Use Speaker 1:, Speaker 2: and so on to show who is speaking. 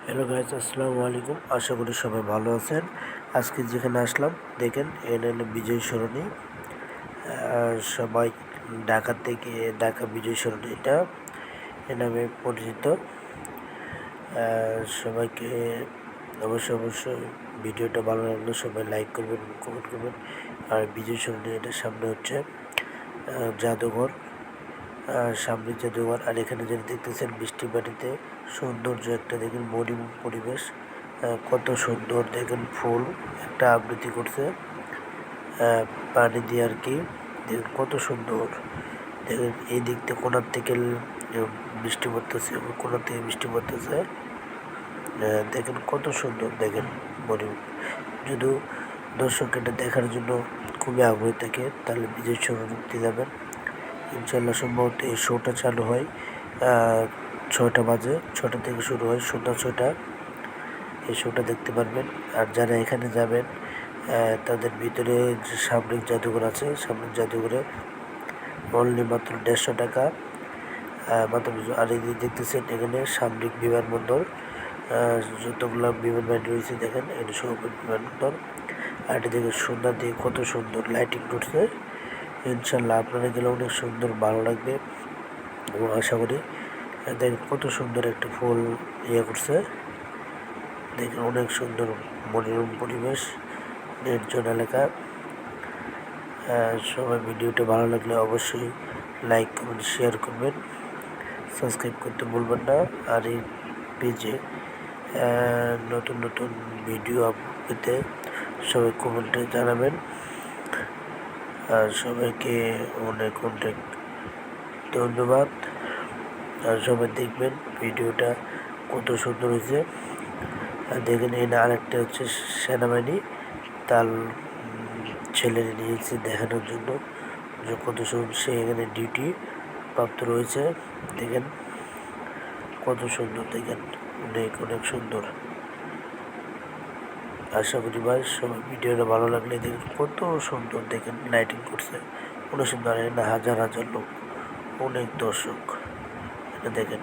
Speaker 1: Hello guys, আসসালামু আলাইকুম। আশা করি সবাই ভালো আছেন। আজকে যেখানে আসলাম দেখেন এটা হলো বিজয় সরণি। সবাই ঢাকা থেকে ঢাকা বিজয় সরণি এটা এ নামে পরিচিত। সবাইকে অবশ্যই ভিডিওটা ভালো লাগলে সবাই লাইক করবেন, কমেন্ট করবেন। আর বিজয় সরণি এটার সামনে হচ্ছে জাদুঘর, সামনে জাদুঘর। আর এখানে যেটা দেখতেছেন বৃষ্টির পানিতে সৌন্দর্য একটা দেখেন, মনোরম পরিবেশ, কত সুন্দর দেখেন। ফুল একটা আবৃত্তি করছে পানি দিয়ে আর কি, দেখেন কত সুন্দর। দেখেন এই দিক থেকে কোনার থেকে বৃষ্টি পড়তেছে, কোনার থেকে বৃষ্টি পড়তেছে। দেখেন কত সুন্দর, দেখেন মনোরম। যদি দর্শক এটা দেখার জন্য খুবই আগ্রহী থাকে তাহলে বিজয় সরণিতে যাবেন। ইনশাল্লাহ সম্ভবত এই শোটা চালু হয় 6টা বাজে, 6টা থেকে শুরু হয় সন্ধ্যা 6টা। এই শোটা দেখতে পারবেন। আর যারা এখানে যাবেন তাদের ভিতরে যে সামরিক জাদুঘর আছে, সামরিক জাদুঘরে অনলি মাত্র 150 টাকা মাত্র। আর এই দেখতেছেন এখানে সামরিক বিমানবন্দর, যতগুলো বিমান বাহিনী রয়েছে দেখেন, এখানে সৌর বিমানবন্দর। আর এটা দেখে সন্ধ্যার দিকে কত সুন্দর লাইটিং করছে। ইনশাল্লাহ আপনারা গেলে অনেক সুন্দর ভালো লাগবে এবং আশা করি। দেখেন কত সুন্দর একটা ফুল করছে, দেখেন অনেক সুন্দর মনোরম পরিবেশ, নির্জন এলাকা। সবাই ভিডিওটা ভালো লাগলে অবশ্যই লাইক করবেন, শেয়ার করবেন, সাবস্ক্রাইব করতে ভুলবেন না। আর এই পেজে নতুন নতুন ভিডিও আপলোড পেতে সবাই কমেন্টে জানাবেন। আর সবাইকে অনেক অনেক ধন্যবাদ। আর সবাই দেখবেন ভিডিওটা কত সুন্দর হয়েছে। আর দেখেন এখানে আরেকটা হচ্ছে সেনাবাহিনী, তার ছেলে নিয়েছে দেখানোর জন্য যে কত সুন্দর সে এখানে ডিউটি প্রাপ্ত রয়েছে। দেখেন কত সুন্দর, দেখেন অনেক অনেক সুন্দর। আশা করি ভাই সবাই ভিডিওটা ভালো লাগলে দেখেন কত সুন্দর, দেখেন লাইটিং করছে অনেক সুন্দর। হাজার হাজার লোক, অনেক দর্শক, এটা দেখেন।